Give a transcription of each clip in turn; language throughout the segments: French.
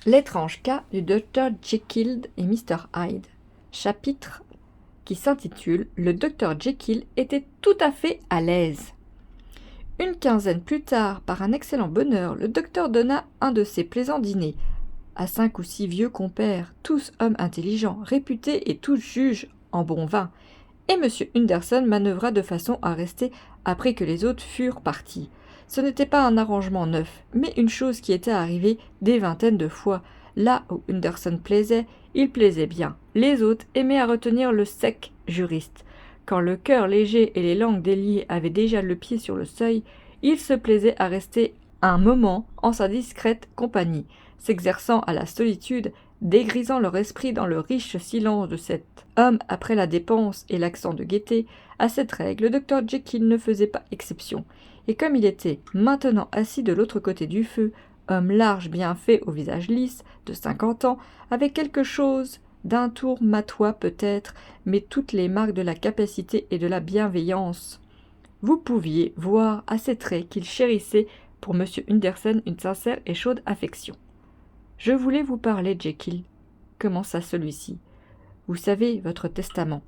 L'étrange cas du Dr Jekyll et Mr Hyde. Chapitre qui s'intitule « Le Dr Jekyll était tout à fait à l'aise ». Une quinzaine plus tard, par un excellent bonheur, le docteur donna un de ses plaisants dîners à 5 ou 6 vieux compères, tous hommes intelligents, réputés et tous juges en bon vin, et M. Henderson manœuvra de façon à rester après que les autres furent partis. Ce n'était pas un arrangement neuf, mais une chose qui était arrivée des vingtaines de fois. Là où Henderson plaisait, il plaisait bien. Les autres aimaient à retenir le sec juriste. Quand le cœur léger et les langues déliées avaient déjà le pied sur le seuil, il se plaisait à rester un moment en sa discrète compagnie, s'exerçant à la solitude, dégrisant leur esprit dans le riche silence de cet homme après la dépense et l'accent de gaieté. À cette règle, le Dr Jekyll ne faisait pas exception, et comme il était maintenant assis de l'autre côté du feu, homme large, bien fait, au visage lisse, de 50 ans, avec quelque chose d'un tour matois peut-être, mais toutes les marques de la capacité et de la bienveillance, vous pouviez voir à ses traits qu'il chérissait pour M. Henderson une sincère et chaude affection. « Je voulais vous parler, Jekyll, » commença celui-ci. « Vous savez, votre testament. »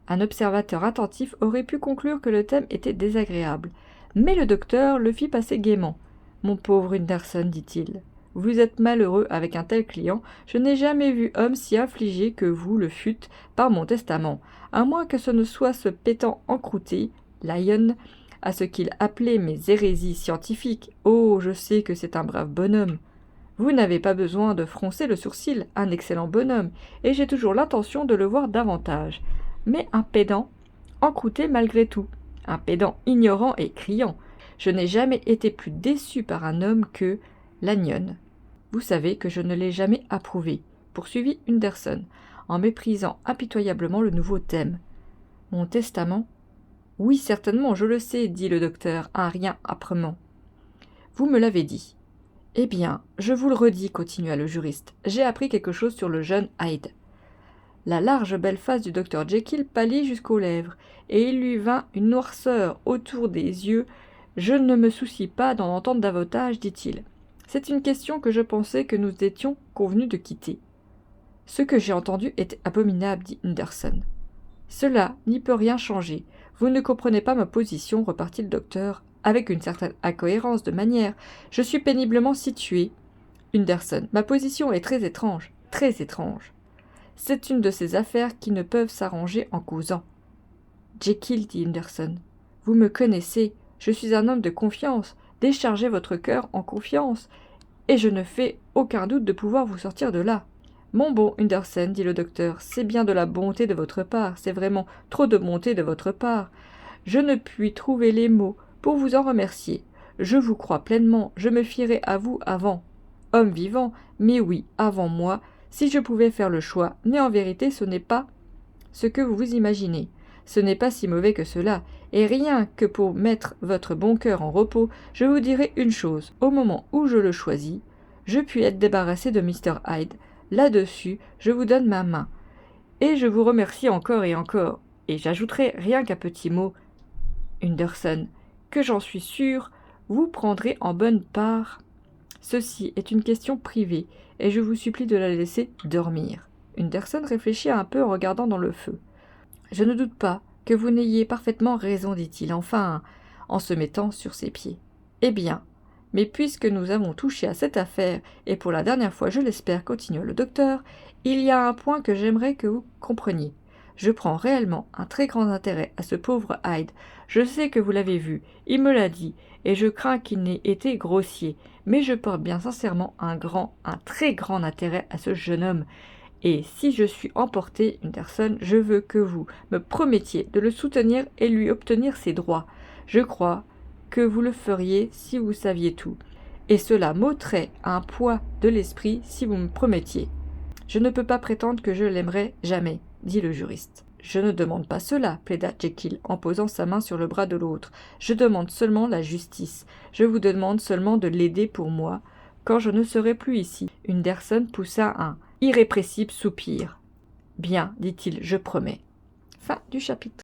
Un observateur attentif aurait pu conclure que le thème était désagréable, mais le docteur le fit passer gaiement. « Mon pauvre Henderson, dit-il, vous êtes malheureux avec un tel client. Je n'ai jamais vu homme si affligé que vous le fûtes par mon testament, à moins que ce ne soit ce pétant encrouté, Lyon, à ce qu'il appelait mes hérésies scientifiques. Oh, je sais que c'est un brave bonhomme. Vous n'avez pas besoin de froncer le sourcil, un excellent bonhomme, et j'ai toujours l'intention de le voir davantage. Mais un pédant, encrouté malgré tout, un pédant ignorant et criant. Je n'ai jamais été plus déçu par un homme que Lanyon. Vous savez que je ne l'ai jamais approuvé, poursuivit Henderson, en méprisant impitoyablement le nouveau thème. Mon testament ? Oui, certainement, je le sais, dit le docteur, un rien âprement. Vous me l'avez dit. Eh bien, je vous le redis, continua le juriste, j'ai appris quelque chose sur le jeune Hyde. La large belle face du docteur Jekyll pâlit jusqu'aux lèvres, et il lui vint une noirceur autour des yeux. Je ne me soucie pas d'en entendre davantage, dit-il. C'est une question que je pensais que nous étions convenus de quitter. Ce que j'ai entendu est abominable, dit Henderson. Cela n'y peut rien changer. Vous ne comprenez pas ma position, repartit le docteur, avec une certaine incohérence de manière. Je suis péniblement situé. Henderson, ma position est très étrange, très étrange. C'est une de ces affaires qui ne peuvent s'arranger en causant. Jekyll, dit Henderson, vous me connaissez, je suis un homme de confiance, déchargez votre cœur en confiance, et je ne fais aucun doute de pouvoir vous sortir de là. Mon bon Henderson, dit le docteur, c'est bien de la bonté de votre part, c'est vraiment trop de bonté de votre part. Je ne puis trouver les mots pour vous en remercier. Je vous crois pleinement, je me fierai à vous avant. Homme vivant, mais oui, avant moi, si je pouvais faire le choix, mais en vérité ce n'est pas ce que vous vous imaginez. Ce n'est pas si mauvais que cela, et rien que pour mettre votre bon cœur en repos, je vous dirai une chose, au moment où je le choisis, je puis être débarrassé de Mr. Hyde. Là-dessus, je vous donne ma main, et je vous remercie encore, et j'ajouterai rien qu'un petit mot. Henderson, que j'en suis sûr, vous prendrez en bonne part. Ceci est une question privée, et je vous supplie de la laisser dormir. Henderson réfléchit un peu en regardant dans le feu. Je ne doute pas que vous n'ayez parfaitement raison, dit-il, enfin, en se mettant sur ses pieds. Eh bien, mais puisque nous avons touché à cette affaire, et pour la dernière fois, je l'espère, continua le docteur, il y a un point que j'aimerais que vous compreniez. Je prends réellement un très grand intérêt à ce pauvre Hyde. Je sais que vous l'avez vu, il me l'a dit, et je crains qu'il n'ait été grossier, mais je porte bien sincèrement un très grand intérêt à ce jeune homme. Et si je suis emporté, Henderson, je veux que vous me promettiez de le soutenir et lui obtenir ses droits. Je crois que vous le feriez si vous saviez tout, et cela m'ôterait un poids de l'esprit si vous me promettiez. Je ne peux pas prétendre que je l'aimerai jamais, dit le juriste. Je ne demande pas cela, plaida Jekyll en posant sa main sur le bras de l'autre. Je demande seulement la justice. Je vous demande seulement de l'aider pour moi, quand je ne serai plus ici. Henderson poussa un irrépressible soupir. Bien, dit-il, je promets. Fin du chapitre.